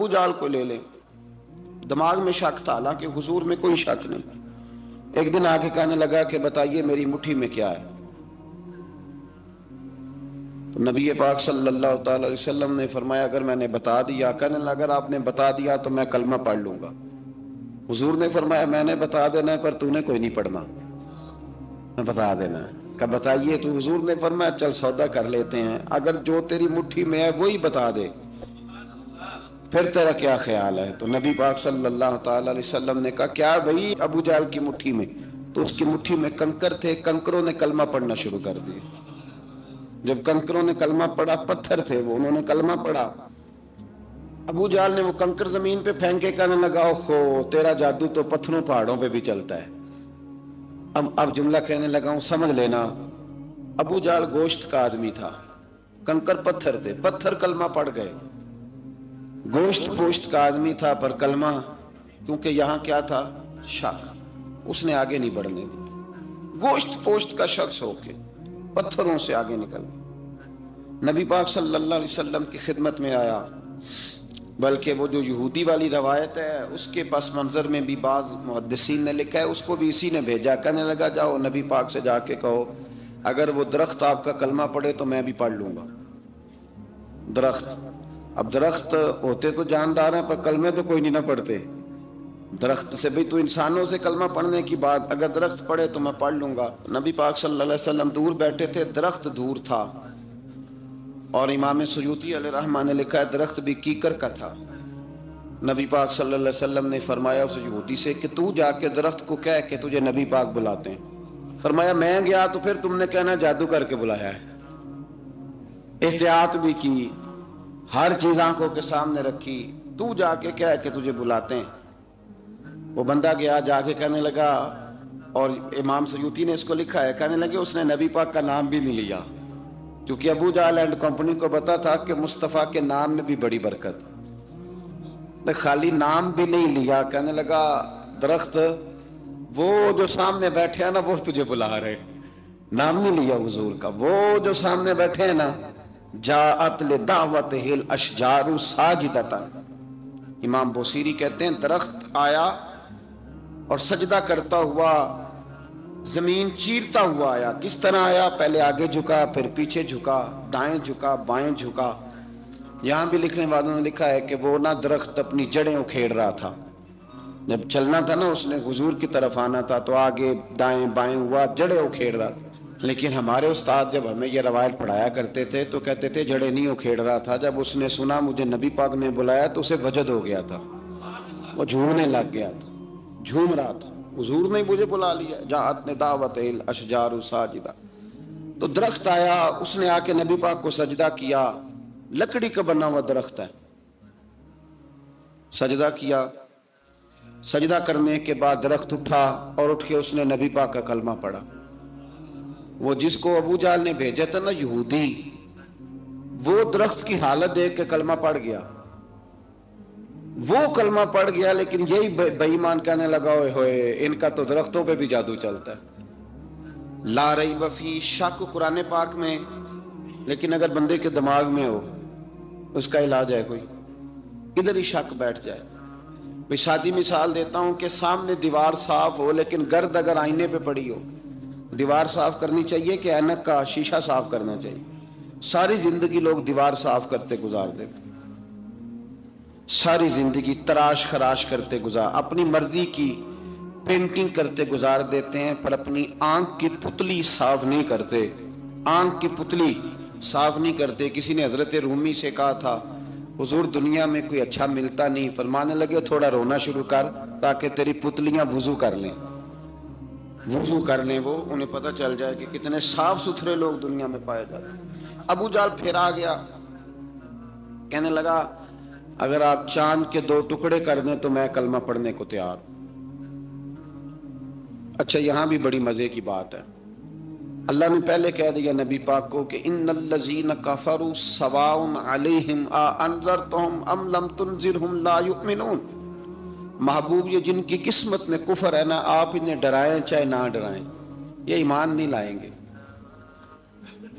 ابو جہل کو لے لیں، دماغ میں شک تھا، حالانکہ حضور میں کوئی شک نہیں۔ ایک دن آ کے کہنے لگا کہ بتائیے میری مٹھی میں کیا ہے؟ تو نبی پاک صلی اللہ تعالی علیہ وسلم نے فرمایا اگر میں نے بتا دیا، کہنے لگا اگر آپ نے بتا دیا تو میں کلمہ پڑھ لوں گا۔ حضور نے فرمایا میں نے بتا دینا ہے پر تو نے کوئی نہیں پڑھنا، میں بتا دینا ہے۔ کہ بتائیے، تو حضور نے فرمایا چل سودا کر لیتے ہیں، اگر جو تیری مٹھی میں ہے وہی بتا دے پھر تیرا کیا خیال ہے؟ تو نبی پاک صلی اللہ تعالی علیہ وسلم نے کہا کیا بھائی ابو جہل کی مٹھی میں؟ تو اس کی مٹھی میں کنکر تھے، کنکروں نے کلمہ پڑھنا شروع کر دیا۔ جب کنکروں نے کلمہ پڑھا، پتھر تھے وہ، انہوں نے کلمہ پڑھا۔ ابو جہل نے وہ کنکر زمین پہ پھینکے، کہنے لگا اوہو تیرا جادو تو پتھروں پہاڑوں پہ بھی چلتا ہے۔ اب جملہ کہنے لگا ہوں سمجھ لینا، ابو جہل گوشت کا آدمی تھا، کنکر پتھر تھے، پتھر کلمہ پڑھ گئے۔ گوشت پوشت کا آدمی تھا پر کلمہ، کیونکہ یہاں کیا تھا؟ شک، اس نے آگے نہیں بڑھنے دی۔ گوشت پوشت کا شخص ہو کے پتھروں سے آگے نکل نبی پاک صلی اللہ علیہ وسلم کی خدمت میں آیا۔ بلکہ وہ جو یہودی والی روایت ہے اس کے پس منظر میں بھی بعض محدثین نے لکھا ہے، اس کو بھی اسی نے بھیجا، کہنے لگا جاؤ نبی پاک سے جا کے کہو اگر وہ درخت آپ کا کلمہ پڑھے تو میں بھی پڑھ لوں گا۔ درخت، اب درخت ہوتے تو جاندار ہیں پر کلمے تو کوئی نہیں نہ پڑھتے۔ درخت سے بھی تو انسانوں سے کلمہ پڑھنے کی بات، اگر درخت پڑھے تو میں پڑھ لوں گا۔ نبی پاک صلی اللہ علیہ وسلم دور بیٹھے تھے، درخت دور تھا، اور امام سیوطی علیہ رحمہ نے لکھا ہے درخت بھی کیکر کا تھا۔ نبی پاک صلی اللہ علیہ وسلم نے فرمایا اس یہودی سے کہ تو جا کے درخت کو کہہ کہ تجھے نبی پاک بلاتے ہیں۔ فرمایا میں گیا تو پھر تم نے کہنا جادو کر کے بلایا ہے۔ احتیاط بھی کی، ہر چیز آنکھوں کے سامنے رکھی، تو جا کے کہہ کہ تجھے بلاتے ہیں۔ وہ بندہ گیا، جا کے کہنے لگا، اور امام سیوطی نے اس کو لکھا ہے، کہنے لگے اس نے نبی پاک کا نام بھی نہیں لیا، کیونکہ ابو جہل اینڈ کمپنی کو پتا تھا کہ مصطفیٰ کے نام میں بھی بڑی برکت، خالی نام بھی نہیں لیا۔ کہنے لگا درخت وہ جو سامنے بیٹھے ہیں نا وہ تجھے بلا رہے، نام نہیں لیا حضور کا، وہ جو سامنے بیٹھے ہیں نا، جاءت لدعوتہ الاشجار ساجدۃ۔ امام بوصیری کہتے ہیں درخت آیا اور سجدہ کرتا ہوا، زمین چیرتا ہوا آیا۔ کس طرح آیا؟ پہلے آگے جھکا، پھر پیچھے جھکا، دائیں جھکا، بائیں جھکا۔ یہاں بھی لکھنے والوں نے لکھا ہے کہ وہ نہ درخت اپنی جڑیں اکھیڑ رہا تھا، جب چلنا تھا نا اس نے حضور کی طرف آنا تھا تو آگے دائیں بائیں ہوا، جڑیں اکھیڑ رہا تھا۔ لیکن ہمارے استاد جب ہمیں یہ روایت پڑھایا کرتے تھے تو کہتے تھے جڑیں نہیں اکھیڑ رہا تھا، جب اس نے سنا مجھے نبی پاک نے بلایا تو اسے وجد ہو گیا تھا، وہ جھومنے لگ گیا تھا، جھوم رہا تھا، حضور نے مجھے بلا لیا، جاءت لدعوتہ الاشجار ساجدہ۔ تو درخت آیا، اس نے آ کے نبی پاک کو سجدہ کیا، لکڑی کا بنا ہوا درخت ہے، سجدہ کیا۔ سجدہ کرنے کے بعد درخت اٹھا اور اٹھ کے اس نے نبی پاک کا کلمہ پڑھا۔ وہ جس کو ابو جہل نے بھیجا تھا نا یہودی، وہ درخت کی حالت دیکھ کے کلمہ پڑھ گیا، وہ کلمہ پڑھ گیا، لیکن یہی بے ایمان کہنے لگا ہوئے ہوئے ان کا تو درختوں پہ بھی جادو چلتا ہے۔ لا ریب فی، شک قرآن پاک میں، لیکن اگر بندے کے دماغ میں ہو اس کا علاج ہے کوئی، ادھر ہی شک بیٹھ جائے۔ میں سادی مثال دیتا ہوں کہ سامنے دیوار صاف ہو لیکن گرد اگر آئینے پہ پڑی ہو، دیوار صاف کرنی چاہیے کہ اینک کا شیشہ صاف کرنا چاہیے؟ ساری زندگی لوگ دیوار صاف کرتے گزار دیتے، ساری زندگی تراش خراش کرتے گزار، اپنی مرضی کی پینٹنگ کرتے گزار دیتے ہیں، پر اپنی آنکھ کی پتلی صاف نہیں کرتے، آنکھ کی پتلی صاف نہیں کرتے۔ کسی نے حضرت رومی سے کہا تھا حضور دنیا میں کوئی اچھا ملتا نہیں، فرمانے لگے تھوڑا رونا شروع کر تاکہ تیری پتلیاں وضو کر لیں، وضو کر لیں، وہ انہیں پتہ چل جائے کہ کتنے صاف ستھرے لوگ دنیا میں پائے جاتے ہیں۔ ابو جہل پھر آ گیا، کہنے لگا اگر آپ چاند کے 2 ٹکڑے کر دیں تو میں کلمہ پڑھنے کو تیار۔ اچھا یہاں بھی بڑی مزے کی بات ہے، اللہ نے پہلے کہہ دیا نبی پاک کو کہ ان الذین کفروا سواء علیہم انذرتہم ام لم تنذرہم لا یؤمنون۔ محبوب یہ جن کی قسمت میں کفر ہے نا، آپ انہیں ڈرائیں چاہے نہ ڈرائیں، یہ ایمان نہیں لائیں گے۔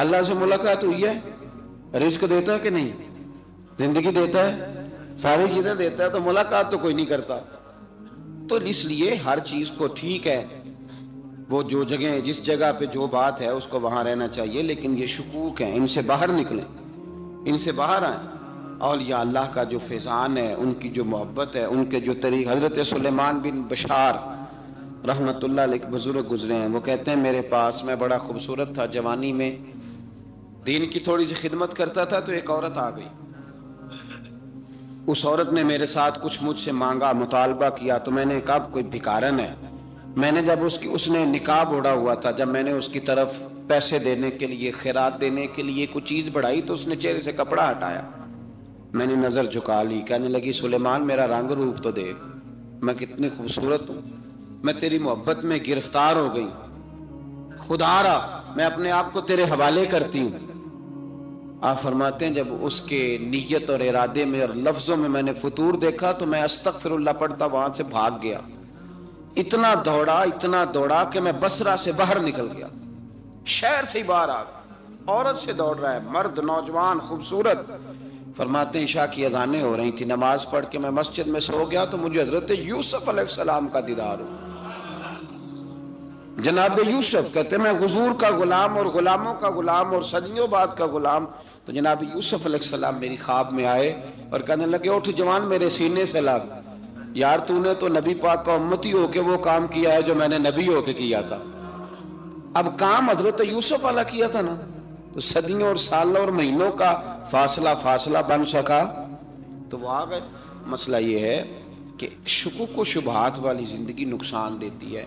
اللہ سے ملاقات ہوئی ہے؟ رزق دیتا ہے کہ نہیں؟ زندگی دیتا ہے، ساری چیزیں دیتا ہے، تو ملاقات تو کوئی نہیں کرتا۔ تو اس لیے ہر چیز کو ٹھیک ہے، وہ جو جگہ جس جگہ پہ جو بات ہے اس کو وہاں رہنا چاہیے، لیکن یہ شکوک ہیں، ان سے باہر نکلیں، ان سے باہر آئیں۔ اولیاء اللہ کا جو فیضان ہے، ان کی جو محبت ہے، ان کے جو طریق، حضرت سلیمان بن بشار رحمت اللہ علیہ بزرگ گزرے ہیں، وہ کہتے ہیں میرے پاس، میں بڑا خوبصورت تھا جوانی میں، دین کی تھوڑی سی خدمت کرتا تھا، تو ایک عورت آ گئی۔ اس عورت نے میرے ساتھ کچھ مجھ سے مانگا، مطالبہ کیا، تو میں نے کہا کوئی بھکارن ہے۔ میں نے جب اس نے نقاب اوڑھا ہوا تھا، جب میں نے اس کی طرف پیسے دینے کے لیے، خیرات دینے کے لیے کوئی چیز بڑھائی، تو اس نے چہرے سے کپڑا ہٹایا۔ میں نے نظر جھکا لی، کہنے لگی سلیمان میرا رنگ روپ تو دیکھ، میں کتنی خوبصورت ہوں، میں تیری محبت میں گرفتار ہو گئی، خدا را میں اپنے آپ کو تیرے حوالے کرتی ہوں۔ آپ فرماتے ہیں جب اس کے نیت اور ارادے میں اور لفظوں میں میں نے فطور دیکھا، تو میں استغفر اللہ پڑھتا وہاں سے بھاگ گیا۔ اتنا دوڑا کہ میں بصرہ سے باہر نکل گیا، شہر سے ہی باہر آ گیا۔ عورت سے دوڑ رہا ہے، مرد، نوجوان، خوبصورت۔ فرماتے ہیں عشاء کی اذانیں ہو رہی تھی، نماز پڑھ کے میں مسجد میں سو گیا، تو مجھے حضرت یوسف علیہ السلام کا دیدار ہوا۔ جناب یوسف کہتے ہیں میں حضور کا غلام اور غلاموں کا غلام اور صدیوں بعد کا غلام، تو جناب یوسف علیہ السلام میری خواب میں آئے اور کہنے لگے اٹھ جوان، میرے سینے سے لگ، یار تو نے تو نبی پاک کا امتی ہو کے وہ کام کیا ہے جو میں نے نبی ہو کے کیا تھا۔ اب کام حضرت یوسف والا کیا تھا نا، تو صدیوں اور سالوں اور مہینوں کا فاصلہ بن سکا، تو وہ آ گئے۔ مسئلہ یہ ہے کہ شکوک و شبہات والی زندگی نقصان دیتی ہے۔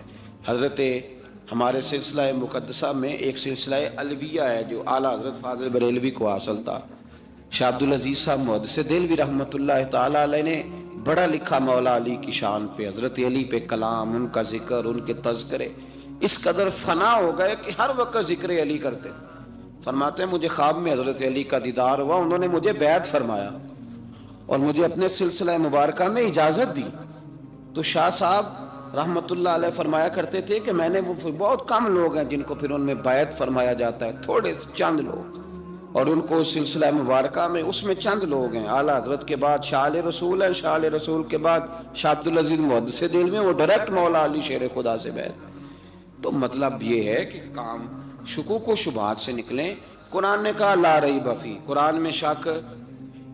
حضرت ہمارے سلسلہ مقدسہ میں ایک سلسلہ علویہ ہے جو اعلیٰ حضرت فاضل بریلوی کو حاصل تھا۔ شاہ عبدالعزیز صاحب محدث دہلوی رحمۃ اللہ تعالی علیہ نے بڑا لکھا مولا علی کی شان پہ، حضرت علی پہ کلام، ان کا ذکر، ان کے تذکرے اس قدر فنا ہو گئے کہ ہر وقت ذکر علی کرتے۔ فرماتے ہیں مجھے خواب میں حضرت علی کا دیدار ہوا، انہوں نے مجھے بیعت فرمایا اور مجھے اپنے سلسلہ مبارکہ میں اجازت دی۔ تو شاہ صاحب رحمت اللہ علیہ فرمایا کرتے تھے کہ میں نے وہ بہت کم لوگ ہیں جن کو پھر ان میں بیعت فرمایا جاتا ہے، تھوڑے چند لوگ، اور ان کو سلسلہ مبارکہ میں اس میں چند لوگ ہیں۔ اعلیٰ حضرت کے بعد شاہ علیہ رسول ہیں، شاہ علیہ رسول کے بعد شاہ عبدالعزیز محدث دہلوی، وہ ڈائریکٹ مولا علی شیر خدا سے بیعت۔ تو مطلب یہ ہے کہ کام شکوک و شبہات سے نکلیں۔ قرآن نے کہا لا ریب فیہ، قرآن میں شک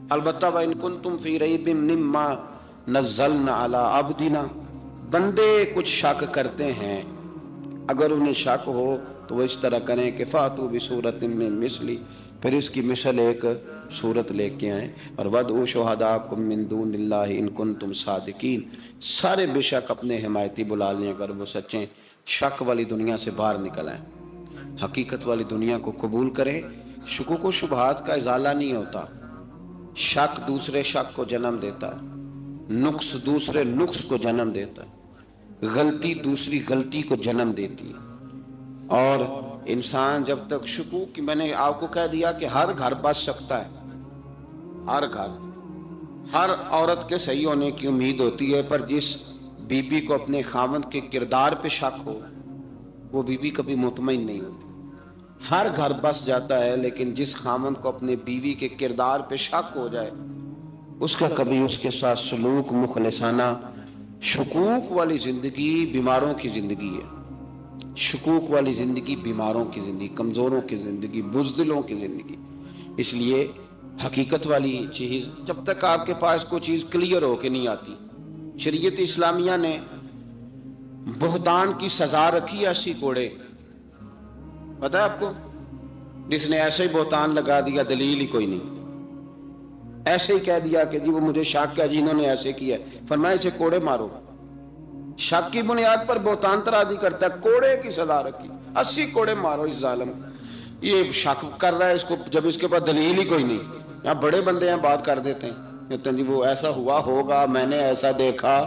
البتہ وَإِن كُنتُمْ فِي رَيْبٍ مِّمَّا نَزَّلْنَا عَلَىٰ عَبْدِنَا، بندے کچھ شک کرتے ہیں، اگر انہیں شک ہو تو وہ اس طرح کریں کہ فَأْتُوا بِسُورَةٍ مِّن مِّثْلِهِ، پھر اس کی مثل ایک صورت لے کے آئیں، اور وَادْعُوا شُهَدَاءَكُم مِّن دُونِ اللَّهِ إِن كُنتُمْ صَادِقِينَ، سارے بے شک اپنے حمایتی بلا لیں اگر وہ سچیں۔ شک والی دنیا سے باہر نکل آئیں، حقیقت والی دنیا کو قبول کریں۔ شکوک و شبہات کا ازالہ نہیں ہوتا، شک دوسرے شک کو جنم دیتا ہے، نقص دوسرے نقص کو جنم دیتا ہے، غلطی دوسری غلطی کو جنم دیتی ہے۔ اور انسان جب تک شکوک کی، میں نے آپ کو کہہ دیا کہ ہر گھر بس سکتا ہے، ہر گھر، ہر عورت کے صحیح ہونے کی امید ہوتی ہے، پر جس بی بی کو اپنے خاوند کے کردار پہ شک ہو وہ بی بی کبھی مطمئن نہیں ہوتی۔ ہر گھر بس جاتا ہے، لیکن جس خاوند کو اپنے بیوی کے کردار پہ شک ہو جائے اس کا کبھی اس کے ساتھ سلوک مخلصانہ۔ شکوک والی زندگی بیماروں کی زندگی ہے، شکوک والی زندگی بیماروں کی زندگی، کمزوروں کی زندگی، بزدلوں کی زندگی۔ اس لیے حقیقت والی چیز جب تک آپ کے پاس کوئی چیز کلیئر ہو کے نہیں آتی، شریعت اسلامیہ نے بہتان کی سزا رکھی 80 کوڑے، پتہ ہے آپ کو؟ جس نے ایسے ہی بہتان لگا دیا، دلیل ہی کوئی نہیں، ایسے ہی کہہ دیا کہ جی وہ مجھے شک ہے جی انہوں نے ایسے کیا، فرمایا اسے کوڑے مارو۔ شک کی بنیاد پر بہتان ترازی کرتا ہے، کوڑے کی سزا رکھی، 80 کوڑے مارو اس ظالم۔ یہ شک کر رہا ہے اس کو جب اس کے پاس دلیل ہی کوئی نہیں۔ یہاں بڑے بندے ہیں بات کر دیتے ہیں، کہتے ہیں جی وہ ایسا ہوا ہوگا، میں نے ایسا دیکھا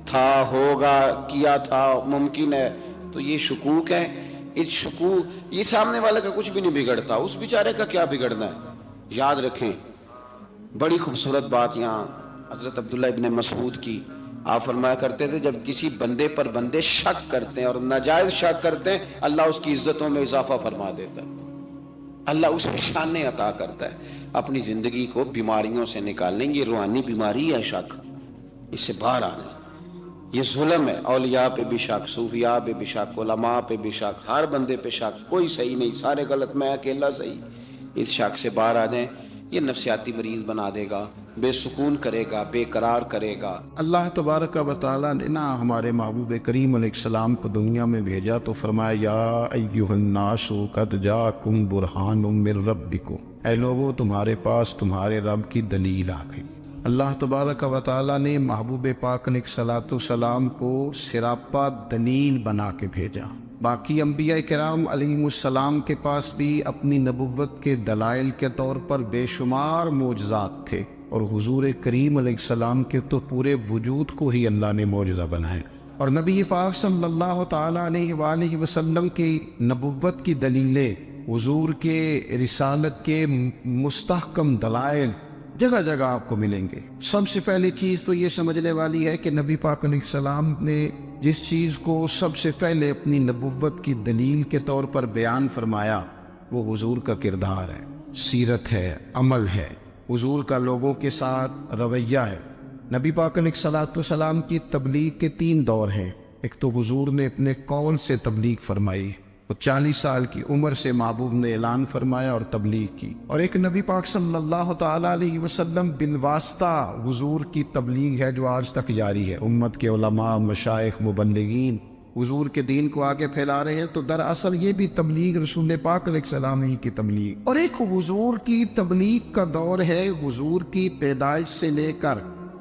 تھا، ہوگا، کیا تھا، ممکن ہے۔ تو یہ شکوک ہے۔ اس شکوک، یہ سامنے والے کا کچھ بھی نہیں بگڑتا، اس بیچارے کا کیا بگڑنا ہے؟ یاد رکھیں بڑی خوبصورت بات یہاں حضرت عبداللہ ابن مسعود کی، آپ فرمایا کرتے تھے جب کسی بندے پر بندے شک کرتے ہیں اور ناجائز شک کرتے ہیں، اللہ اس کی عزتوں میں اضافہ فرما دیتا ہے۔ اللہ اسے شانیں عطا کرتا ہے اپنی زندگی کو بیماریوں سے نکالنے. یہ روحانی بیماری ہے شک، اس سے باہر آنا. یہ ظلم ہے، اولیاء پہ بھی شک، صوفیاء پہ بھی شک، علماء پہ بھی شک، ہر بندے پہ شک، کوئی صحیح نہیں، سارے غلط، میں اکیلا صحیح. اس شک سے باہر آ جائیں. یہ نفسیاتی مریض بنا دے گا، بے سکون کرے گا، بے قرار کرے گا. اللہ تبارک و تعالیٰ نے نا ہمارے محبوب کریم علیہ السلام کو دنیا میں بھیجا تو فرمایا یا ایھا الناس قد جاءکم برہان من ربکم، اے لوگو تمہارے پاس تمہارے رب کی دلیل آ گئی. اللہ تبارک و تعالیٰ نے محبوب پاک علیہ السلام کو سراپا دلیل بنا کے بھیجا. باقی انبیاء کرام علیہم السلام کے پاس بھی اپنی نبوت کے دلائل کے طور پر بے شمار معجزات تھے، اور حضور کریم علیہ السلام کے تو پورے وجود کو ہی اللہ نے معجزہ بنایا. اور نبی پاک صلی اللہ تعالیٰ علیہ وآلہ وسلم کی نبوت کی دلیلیں، حضور کے رسالت کے مستحکم دلائل جگہ جگہ آپ کو ملیں گے. سب سے پہلی چیز تو یہ سمجھنے والی ہے کہ نبی پاک علیہ السلام نے جس چیز کو سب سے پہلے اپنی نبوت کی دلیل کے طور پر بیان فرمایا وہ حضور کا کردار ہے، سیرت ہے، عمل ہے، حضور کا لوگوں کے ساتھ رویہ ہے. نبی پاک علیہ السلام کی تبلیغ کے 3 دور ہیں. ایک تو حضور نے اپنے قول سے تبلیغ فرمائی، وہ 40 سال کی عمر سے محبوب نے اعلان فرمایا اور تبلیغ کی. اور ایک نبی پاک صلی اللہ تعالیٰ علیہ وسلم بالواسطہ حضور کی تبلیغ ہے جو آج تک جاری ہے. امت کے علماء، مشائخ، مبلغین حضور کے دین کو آگے پھیلا رہے ہیں، تو دراصل یہ بھی تبلیغ رسول پاک علیہ السلام ہی کی تبلیغ. اور ایک حضور کی تبلیغ کا دور ہے حضور کی پیدائش سے لے کر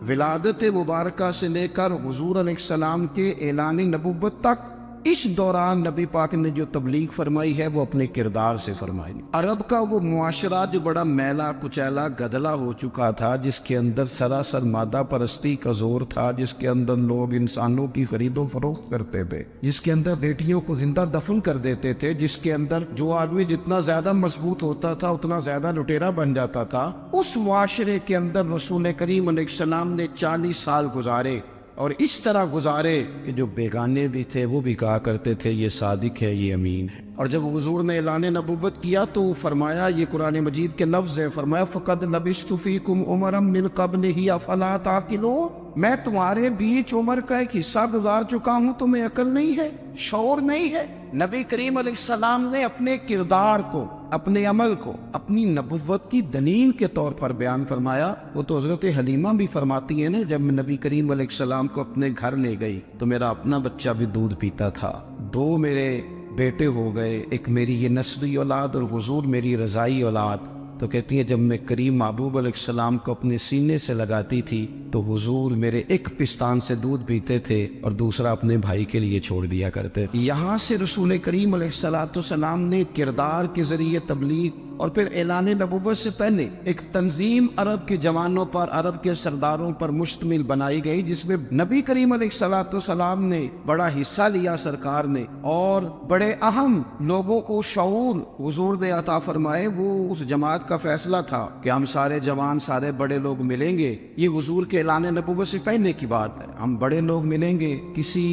ولادت مبارکہ سے لے کر حضور علیہ السلام کے اعلان نبوت تک. اس دوران نبی پاک نے جو تبلیغ فرمائی ہے وہ اپنے کردار سے فرمائی. عرب کا وہ معاشرہ جو بڑا میلا کچیلا گدلا ہو چکا تھا، جس کے اندر سراسر مادہ پرستی کا زور تھا، جس کے اندر لوگ انسانوں کی خرید و فروخت کرتے تھے، جس کے اندر بیٹیوں کو زندہ دفن کر دیتے تھے، جس کے اندر جو آدمی جتنا زیادہ مضبوط ہوتا تھا اتنا زیادہ لٹیرا بن جاتا تھا، اس معاشرے کے اندر رسول کریم علیہ السلام نے 40 سال گزارے. اور اس طرح گزارے کہ جو بیگانے بھی تھے وہ بھی کہا کرتے تھے یہ صادق ہے، یہ امین ہے. اور جب حضور نے اعلان نبوت کیا تو فرمایا، یہ قرآن مجید کے لفظ ہے، فرمایا فَقَدْ لَبِثْتُ فِيكُمْ عُمَرًا مِّن قَبْلِهِ أَفَلَا تَعْقِلُونَ، میں تمہارے بیچ عمر کا ایک حصہ گزار چکا ہوں، تمہیں عقل نہیں ہے، شعور نہیں ہے. نبی کریم علیہ السلام نے اپنے کردار کو، اپنے عمل کو اپنی نبوت کی دلیل کے طور پر بیان فرمایا. وہ تو حضرت حلیمہ بھی فرماتی ہیں نا، جب میں نبی کریم علیہ السلام کو اپنے گھر لے گئی تو میرا اپنا بچہ بھی دودھ پیتا تھا، 2 میرے بیٹے ہو گئے، ایک میری یہ نسبی اولاد اور حضور میری رضائی اولاد. تو کہتی ہیں جب میں کریم محبوب علیہ السلام کو اپنے سینے سے لگاتی تھی تو حضور میرے ایک پستان سے دودھ پیتے تھے اور دوسرا اپنے بھائی کے لیے چھوڑ دیا کرتے. یہاں سے رسول کریم علیہ السلام نے کردار کے ذریعے تبلیغ اور پھر اعلان نبوت سے پہلے ایک تنظیم عرب کے جوانوں پر، عرب کے سرداروں پر مشتمل بنائی گئی، جس میں نبی کریم علیہ السلام نے بڑا حصہ لیا سرکار نے، اور بڑے اہم لوگوں کو شعور حضور نے عطا فرمائے. وہ اس جماعت کا فیصلہ تھا کہ ہم سارے جوان، سارے بڑے لوگ ملیں گے. یہ حضور کے اعلان نبوت سے پہلے کی بات ہے. ہم بڑے لوگ ملیں گے، کسی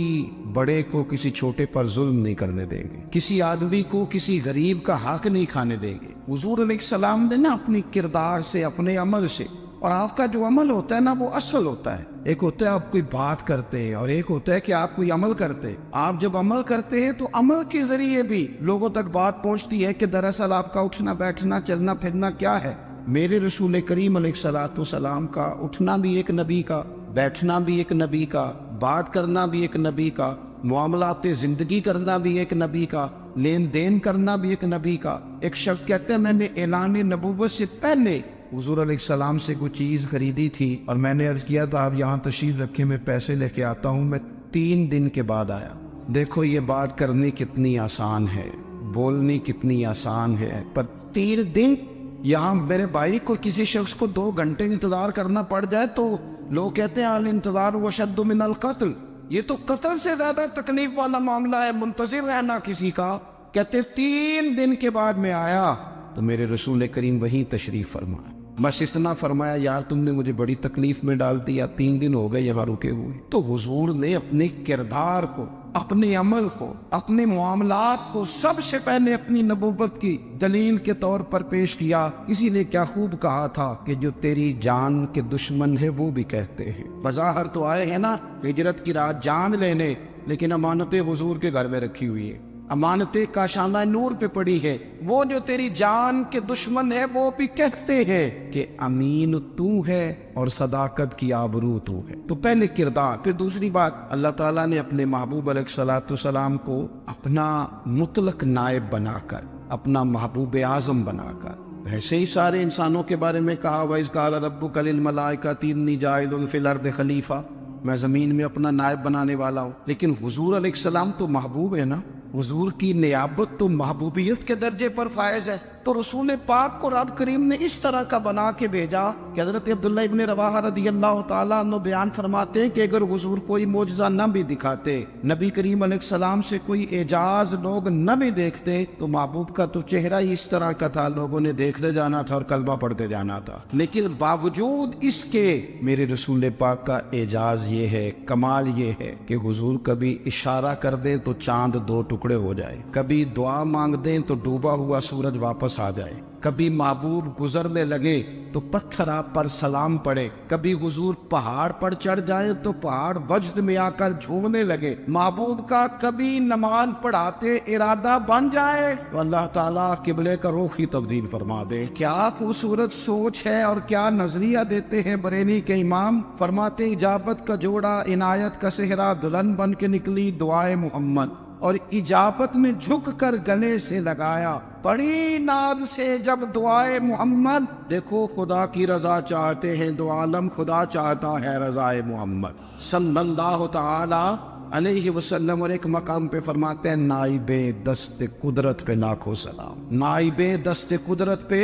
بڑے کو کسی چھوٹے پر ظلم نہیں کرنے دیں گے، کسی آدمی کو کسی غریب کا حق نہیں کھانے دیں گے. حضور علیہ السلام نے نا اپنی کردار سے، اپنے عمل سے، اور آپ کا جو عمل ہوتا ہے نا وہ اصل ہوتا ہے. ایک ہوتا ہے آپ کوئی بات کرتے ہیں اور ایک ہوتا ہے کہ آپ کوئی عمل کرتے ہیں. آپ جب عمل کرتے ہیں تو عمل کے ذریعے بھی لوگوں تک بات پہنچتی ہے کہ دراصل آپ کا اٹھنا بیٹھنا چلنا پھرنا کیا ہے. میرے رسول کریم علیہ السلام کا اٹھنا بھی ایک نبی کا، بیٹھنا بھی ایک نبی کا، بات کرنا بھی ایک نبی کا، معاملات زندگی کرنا بھی ایک نبی کا، لین دین کرنا بھی ایک نبی کا. ایک شخص کہتے ہیں میں نے اعلان نبوت سے پہلے حضور علیہ السلام سے کوئی چیز خریدی تھی اور میں نے عرض کیا تھا آپ یہاں تشریف رکھے، میں پیسے لے کے آتا ہوں. میں 3 دن کے بعد آیا. دیکھو یہ بات کرنی کتنی آسان ہے، بولنی کتنی آسان ہے، پر 3 دن یہاں میرے بھائی کو کسی شخص کو 2 گھنٹے انتظار کرنا پڑ جائے تو لوگ کہتے ہیں الانتظار وشد من القتل، یہ تو قتل سے زیادہ تکلیف والا معاملہ ہے منتظر رہنا کسی کا. کہتے 3 دن کے بعد میں آیا تو میرے رسول کریم وہیں تشریف فرمایا. بس اتنا فرمایا یار تم نے مجھے بڑی تکلیف میں ڈال دیا، 3 دن ہو گئے یہاں رکے ہوئے. تو حضور نے اپنے کردار کو، اپنے عمل کو، اپنے معاملات کو سب سے پہلے اپنی نبوت کی دلیل کے طور پر پیش کیا۔ کسی نے کیا خوب کہا تھا کہ جو تیری جان کے دشمن ہے وہ بھی کہتے ہیں، بظاہر تو آئے ہیں نا ہجرت کی رات جان لینے، لیکن امانتیں حضور کے گھر میں رکھی ہوئی ہیں، امانتیں کاشانہ نور پہ پڑی ہے۔ وہ جو تیری جان کے دشمن ہے وہ بھی کہتے ہیں کہ امین تو ہے اور صداقت کی آبرو تو ہے۔ تو پہلے کردار، پھر دوسری بات، اللہ تعالیٰ نے اپنے محبوب علیہ السلام کو اپنا مطلق نائب بنا کر، اپنا محبوب اعظم بنا کر، ویسے ہی سارے انسانوں کے بارے میں کہا وَإِذْ قَالَ رَبُّكَ لِلْمَلَائِكَةِ إِنِّي جَاعِلٌ فِي الْأَرْضِ خَلِيفَةً، میں زمین میں اپنا نائب بنانے والا ہوں۔ لیکن حضور علیہ السلام تو محبوب ہے نا، حضور کی نیابت تو محبوبیت کے درجے پر فائز ہے۔ تو رسول پاک کو رب کریم نے اس طرح کا بنا کے بھیجا کہ حضرت عبداللہ ابن رواحہ رضی اللہ تعالیٰ عنہ بیان فرماتے ہیں کہ اگر حضور کوئی معجزہ نہ بھی دکھاتے، نبی کریم علیہ السلام سے کوئی اعجاز لوگ نہ بھی دیکھتے، تو محبوب کا تو چہرہ ہی اس طرح کا تھا، لوگوں نے دیکھتے جانا تھا اور کلمہ پڑھتے جانا تھا۔ لیکن باوجود اس کے میرے رسول پاک کا اعجاز یہ ہے، کمال یہ ہے کہ حضور کبھی اشارہ کر دیں تو چاند دو ٹکڑے ہو جائے، کبھی دعا مانگ دیں تو ڈوبا ہوا سورج واپس آ جائے، کبھی محبوب گزرنے لگے تو پتھر آپ پر سلام پڑے، کبھی حضور پہاڑ پر چڑھ جائے تو پہاڑ وجد میں آ کر جھومنے لگے، محبوب کا کبھی نماز پڑھاتے ارادہ بن جائے تو اللہ تعالیٰ قبلے کا رخ ہی تبدیل فرما دے۔ کیا خوبصورت سوچ ہے اور کیا نظریہ دیتے ہیں بریلی کے امام، فرماتے اجابت کا جوڑا عنایت کا صحرا دلہن بن کے نکلی دعائے محمد، اور اجابت میں جھک کر گلے سے لگایا بڑی ناز سے جب دعائے محمد، دیکھو خدا کی رضا چاہتے ہیں دو عالم، خدا چاہتا ہے رضائے محمد صلی اللہ تعالی علیہ وسلم۔ اور ایک مقام پہ فرماتے ہیں نائب دست قدرت پہ لاکھوں سلام، نائب دست قدرت پہ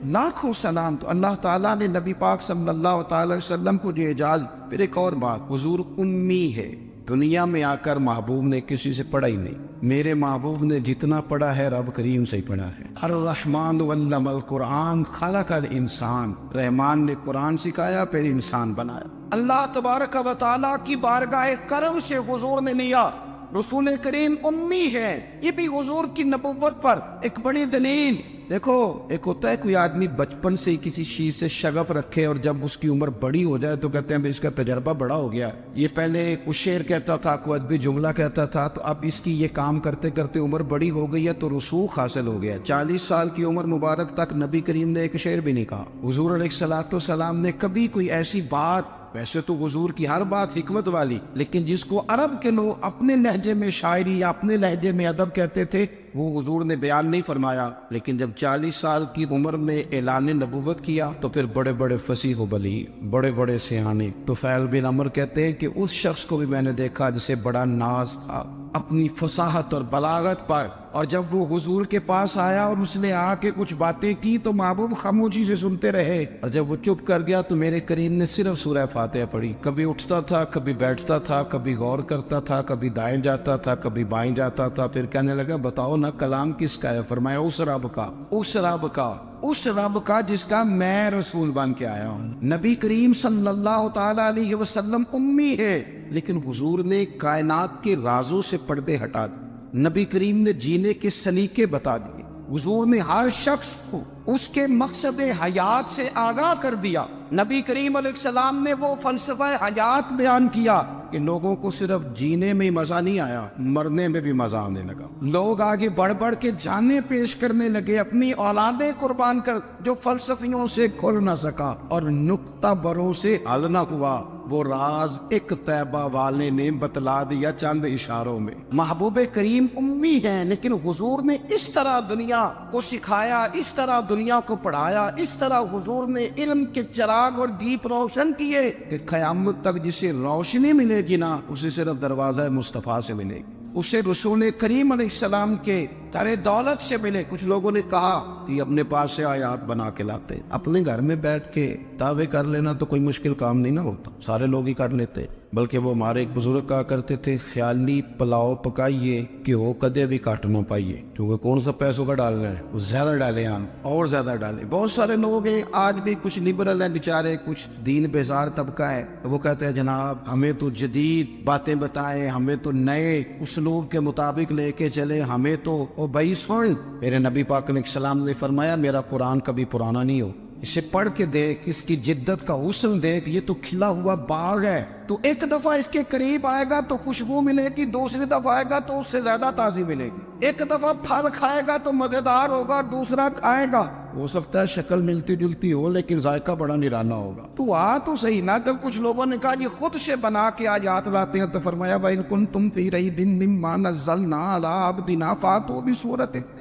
لاکھوں سلام۔ تو اللہ تعالیٰ نے نبی پاک صلی اللہ تعالی وسلم کو جو اعجاز۔ پھر ایک اور بات، حضور امی ہے، دنیا میں آ کر محبوب نے کسی سے پڑھا ہی نہیں، میرے محبوب نے جتنا پڑھا ہے رب کریم سے ہی پڑھا ہے۔ الرحمن علم القرآن خلق الانسان، رحمان نے قرآن سکھایا پھر انسان بنایا۔ اللہ تبارک و تعالیٰ کی بارگاہ کرم سے حضور نے لیا، رسول کریم امی ہے، یہ بھی حضور کی نبوت پر ایک بڑی دلیل۔ دیکھو ایک ہوتا ہے کوئی آدمی بچپن سے کسی چیز سے شغف رکھے اور جب اس کی عمر بڑی ہو جائے تو کہتے ہیں اس کا تجربہ بڑا ہو گیا، یہ پہلے کچھ شعر کہتا تھا، کوئی ادبی جملہ کہتا تھا، تو اب اس کی یہ کام کرتے کرتے عمر بڑی ہو گئی ہے تو رسوخ حاصل ہو گیا۔ 40 سال کی عمر مبارک تک نبی کریم نے ایک شعر بھی نہیں کہا۔ حضور علیہ السلام نے کبھی کوئی ایسی بات، ویسے تو حضور کی ہر بات حکمت والی، لیکن جس کو عرب کے لوگ اپنے لہجے میں شاعری یا اپنے لہجے میں ادب کہتے تھے، وہ حضور نے بیان نہیں فرمایا۔ لیکن جب 40 سال کی عمر میں اعلان نبوت کیا تو پھر بڑے بڑے فصیح و بلیغ، بڑے بڑے سیانے، طفیل بن عمر کہتے ہیں کہ اس شخص کو بھی میں نے دیکھا جسے بڑا ناز تھا اپنی فصاحت اور بلاغت پر، اور جب وہ حضور کے پاس آیا اور اس نے آ کے کچھ باتیں کی تو محبوب خاموشی سے سنتے رہے، اور جب وہ چپ کر گیا تو میرے کریم نے صرف سورہ فاتحہ پڑھی۔ کبھی اٹھتا تھا، کبھی بیٹھتا تھا، کبھی غور کرتا تھا، کبھی دائیں جاتا تھا، کبھی بائیں جاتا تھا، پھر کہنے لگا بتاؤ نا کلام کس کا ہے؟ فرمایا اس رب کا، اس رب کا، اس رب کا جس کا میں رسول بن کے آیا ہوں۔ نبی کریم صلی اللہ تعالی علیہ وسلم امی ہے، لیکن حضور نے کائنات کے رازوں سے پردے ہٹا دیے، نبی کریم نے جینے کے سلیقے بتا دیے، حضور نے ہر شخص کو اس کے مقصد حیات سے آگاہ کر دیا۔ نبی کریم علیہ السلام نے وہ فلسفہ حیات بیان کیا کہ لوگوں کو صرف جینے میں مزہ نہیں آیا، مرنے میں بھی مزہ آنے لگا۔ لوگ آگے بڑھ بڑھ کے جانیں پیش کرنے لگے، اپنی اولادیں قربان کر، جو فلسفیوں سے کھل نہ سکا اور نکتہ بروں سے حل نہ ہوا، وہ راز ایک طیبہ والے نے بتلا دیا چند اشاروں میں۔ محبوب کریم امی ہیں، لیکن حضور نے اس طرح دنیا کو سکھایا، اس طرح دنیا کو پڑھایا، اس طرح حضور نے علم کے چراغ اور دیپ روشن کیے کہ قیامت تک جسے روشنی ملے گی نا، اسے صرف دروازہ مصطفیٰ سے ملے گی، اسے رسول کریم علیہ السلام کے سارے دولت سے ملے. کچھ لوگوں نے کہا کہ اپنے پاس سے آیات بنا کے لاتے. اپنے گھر میں بیٹھ کے دعوے کر لینا تو کوئی مشکل کام نہیں نا ہوتا, سارے لوگ ہی کر لیتے. بلکہ وہ ہمارے ایک بزرگ کہا کرتے تھے, خیالی پلاؤ پکائیے کہ وہ کدے بھی کاٹ نہ پائیے. کیونکہ کون سا پیسوں کا ڈالنا ہے, وہ زیادہ ڈالیں ہم اور زیادہ ڈالیں. بہت سارے لوگ ہیں آج بھی, کچھ لبرل ہیں بیچارے, کچھ دین بیزار طبقہ ہے, وہ کہتے ہیں جناب ہمیں تو جدید باتیں بتائیں, ہمیں تو نئے اسلوب کے مطابق لے کے چلے, ہمیں تو او بھائی سن, میرے نبی پاک علیہ السلام نے فرمایا میرا قرآن کبھی پرانا نہیں ہو, اسے پڑھ کے دیکھ, اس کی جدت کا حسن دیکھ, یہ تو کھلا ہوا باغ ہے. تو ایک دفعہ اس کے قریب آئے گا تو خوشبو ملے گی, دوسری دفعہ آئے گا تو اس سے زیادہ تازی ملے گی. ایک دفعہ پھل کھائے گا تو مزیدار ہوگا, دوسرا کھائے گا ہو سکتا ہے شکل ملتی جلتی ہو لیکن ذائقہ بڑا نرالا ہوگا. تو تو صحیح نا. جب کچھ لوگوں نے کہا یہ خود سے بنا کے آیات لاتے ہیں تو فرمایا وَإِن كُنتُمْ فِي رَيْبٍ مِّمَّا نَزَّلْنَا عَلَىٰ عَبْدِنَا فَأْتُوا بِسُورَةٍ,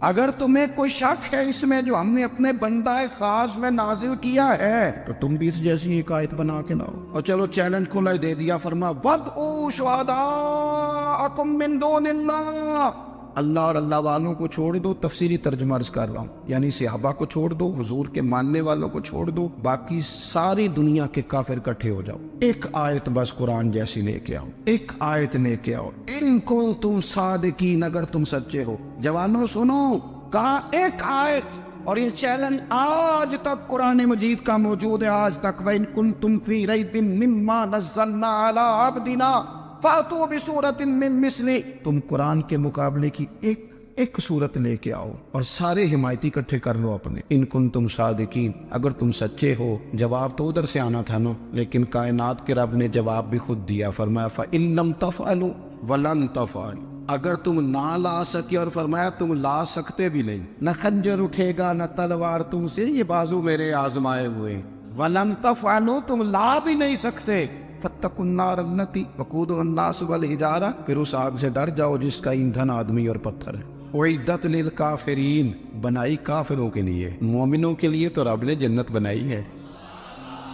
اگر تمہیں کوئی شک ہے اس میں جو ہم نے اپنے بندہ خاص میں نازل کیا ہے تو تم بھی اس جیسی ایک آیت بنا کے لاؤ. اور چلو چیلنج کھلا دے دیا, فرما وَادْعُوا شُهَدَاءَكُم مِّن دُونِ اللَّهِ, اللہ اور اللہ والوں کو چھوڑ دو. تفسیری ترجمہ عرض کر رہا ہوں, یعنی صحابہ کو چھوڑ دو, حضور کے ماننے والوں کو چھوڑ دو, باقی ساری دنیا کے کافر اکٹھے ہو جاؤ, ایک آیت بس قرآن جیسی لے کے آؤ, ایک آیت لے کے آؤ. ان کنتم صادقین, اگر تم سچے ہو. جوانوں سنو, کہا ایک آیت, اور یہ چیلنج آج تک قرآن مجید کا موجود ہے, آج تک. وَإِن كُنتُمْ فِي رَيْبٍ مِّمَّا نَزَّلْنَا عَلَىٰ عَبْدِنَا فَأْتُوا بِسُورَةٍ مِّن مِّثْلِهِ, تم قرآن کے مقابلے کی ایک صورت لے کے آؤ اور سارے حمایتی اکٹھے کر لو اپنے. ان کنتم صادقین, اگر تم سچے ہو. جواب تو ادھر سے آنا تھا نا, لیکن کائنات کے رب نے جواب بھی خود دیا, فرمایا فَإِن لَّمْ تَفْعَلُوا وَلَن تَفْعَلُوا, اگر تم نہ لا سکے, اور فرمایا تم لا سکتے بھی نہیں, نہ خنجر اٹھے گا نہ تلوار تم سے, یہ بازو میرے آزمائے ہوئے. وَلَن تَفْعَلُوا, تم لا بھی نہیں سکتے. فَاتَّقُوا النَّارَ الَّتِي وَقُودُهَا النَّاسُ وَالْحِجَارَةُ, پھر اس آگ سے ڈر جاؤ جس کا ایندھن آدمی اور پتھر ہے. اُعِدَّتْ لِلْكَافِرِينَ, بنائی کافروں کے لیے, مومنوں کے لیے تو رب نے جنت بنائی ہے.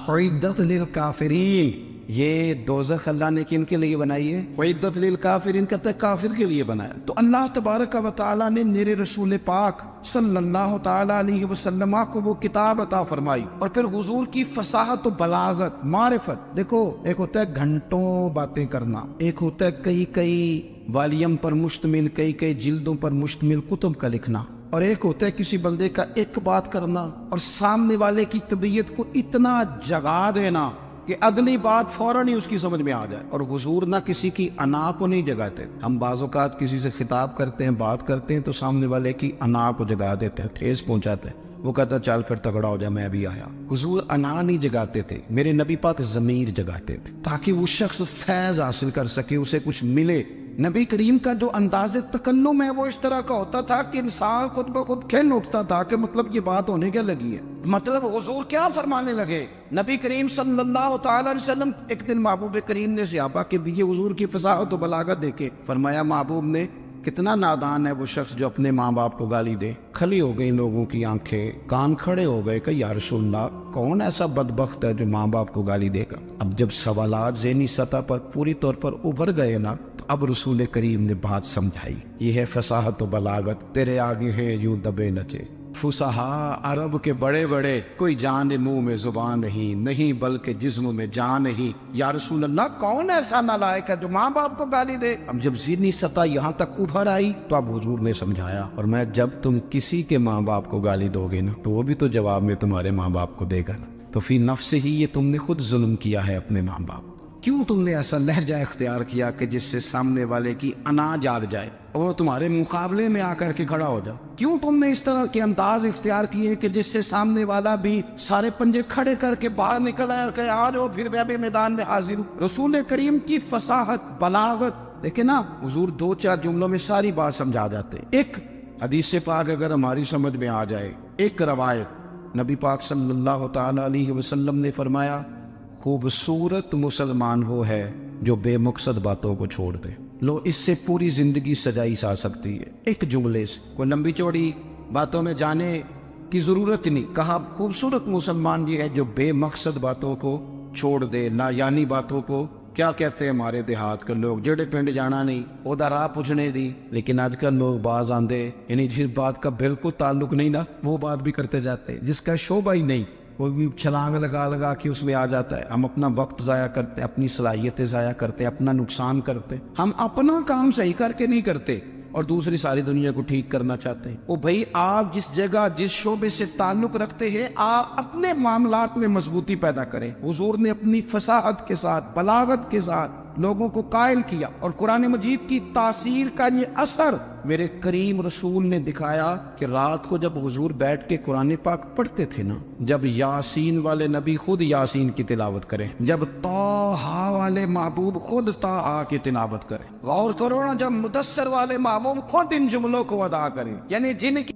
اُعِدَّتْ لِلْكَافِرِينَ, یہ دوزخ اللہ نے کن کے لیے بنائی ہے؟ اُعِدَّتْ لِلْكَافِرِينَ, کہتے ہیں کافر کے لیے بنایا. تو اللہ تبارک و تعالیٰ نے میرے رسول پاک صلی اللہ تعالیٰ علیہ وسلم کو وہ کتاب عطا فرمائی, اور پھر حضور کی فصاحت و بلاغت, معرفت. دیکھو, ایک ہوتا ہے گھنٹوں باتیں کرنا, ایک ہوتا ہے کئی والیم پر مشتمل, کئی جلدوں پر مشتمل کتب کا لکھنا, اور ایک ہوتا ہے کسی بندے کا ایک بات کرنا اور سامنے والے کی طبیعت کو اتنا جگا دینا کہ اگلی بات فوراً ہی اس کی سمجھ میں آ جائے. اور حضور نہ کسی کی انا کو نہیں جگاتے. ہم بعض اوقات کسی سے خطاب کرتے ہیں, بات کرتے ہیں تو سامنے والے کی انا کو جگا دیتے ہیں, ٹھیس پہنچاتے ہیں. وہ کہتا چل پھر تگڑا ہو جا, میں بھی آیا. حضور انا نہیں جگاتے تھے, میرے نبی پاک ضمیر جگاتے تھے تاکہ وہ شخص فیض حاصل کر سکے, اسے کچھ ملے. نبی کریم کا جو انداز تکلم ہے وہ اس طرح کا ہوتا تھا کہ انسان خود بخود کھل اٹھتا تھا کہ مطلب یہ بات ہونے کیا لگی ہے, مطلب حضور کیا فرمانے لگے. نبی کریم صلی اللہ تعالی علیہ وسلم, ایک دن محبوب کریم نے صحابہ کے دیے حضور کی فصاحت و بلاغت دیکھے, فرمایا محبوب نے کتنا نادان ہے وہ شخص جو اپنے ماں باپ کو گالی دے. کھلی ہو گئی لوگوں کی آنکھیں, کان کھڑے ہو گئے کہ یا رسول اللہ کون ایسا بدبخت ہے جو ماں باپ کو گالی دے گا. اب جب سوالات ذہنی سطح پر پوری طور پر ابھر گئے نا, اب رسول کریم نے بات سمجھائی. یہ ہے فصاحت و بلاغت, تیرے آگے ہے یوں دبے نچے. فصحا عرب کے بڑے بڑے, کوئی جان منہ میں زبان نہیں بلکہ جسم میں جان نہیں. یا رسول اللہ کون ایسا نالائق ہے جو ماں باپ کو گالی دے. اب جب ذہنی سطح یہاں تک ابھر آئی تو اب حضور نے سمجھایا, اور میں جب تم کسی کے ماں باپ کو گالی دو گے نا تو وہ بھی تو جواب میں تمہارے ماں باپ کو دے گا نا. تو فی نفس ہی یہ تم نے خود ظلم کیا ہے اپنے ماں باپ. کیوں تم نے ایسا لہجہ اختیار کیا کہ جس سے سامنے والے کی انا جاگ جائے اور تمہارے مقابلے میں آ کر کے کھڑا ہو جائے؟ کیوں تم نے اس طرح کے انداز اختیار کیے کہ جس سے سامنے والا بھی سارے پنجے کھڑے کر کے باہر نکل آئے کہ آ جاؤ پھر میں بھی میدان میں حاضر ہوں. رسول کریم کی فصاحت بلاغت دیکھیں نا, حضور 2-4 جملوں میں ساری بات سمجھا جاتے. ایک حدیث پاک اگر ہماری سمجھ میں آ جائے, ایک روایت, نبی پاک صلی اللہ تعالی علیہ وسلم نے فرمایا خوبصورت مسلمان وہ ہے جو بے مقصد باتوں کو چھوڑ دے. لو, اس سے پوری زندگی سجائی جا سکتی ہے ایک جملے سے. کوئی لمبی چوڑی باتوں میں جانے کی ضرورت نہیں. کہا خوبصورت مسلمان یہ ہے جو بے مقصد باتوں کو چھوڑ دے, لا یعنی باتوں کو کیا کہتے ہیں ہمارے دیہات کے لوگ جڑے پنڈ جانا نہیں وہ راہ پوچھنے دی، لیکن آج کل لوگ باز آندے یعنی جس بات کا بالکل تعلق نہیں نا وہ بات بھی کرتے جاتے، جس کا شعبہ ہی نہیں وہ بھی چھلانگ لگا کے اس میں آ جاتا ہے۔ ہم اپنا وقت ضائع کرتے، اپنی صلاحیتیں ضائع کرتے، اپنا نقصان کرتے، ہم اپنا کام صحیح کر کے نہیں کرتے اور دوسری ساری دنیا کو ٹھیک کرنا چاہتے ہیں۔ وہ بھائی آپ جس جگہ جس شعبے سے تعلق رکھتے ہیں آپ اپنے معاملات میں مضبوطی پیدا کریں۔ حضور نے اپنی فصاحت کے ساتھ بلاغت کے ساتھ لوگوں کو قائل کیا، اور قرآن مجید کی تاثیر کا یہ اثر میرے کریم رسول نے دکھایا کہ رات کو جب حضور بیٹھ کے قرآن پاک پڑھتے تھے نا، جب یاسین والے نبی خود یاسین کی تلاوت کریں، جب طٰہٰ والے محبوب خود طٰہٰ کی تلاوت کریں، غور کرو نا جب مدثر والے محبوب خود ان جملوں کو ادا کریں، یعنی جن کی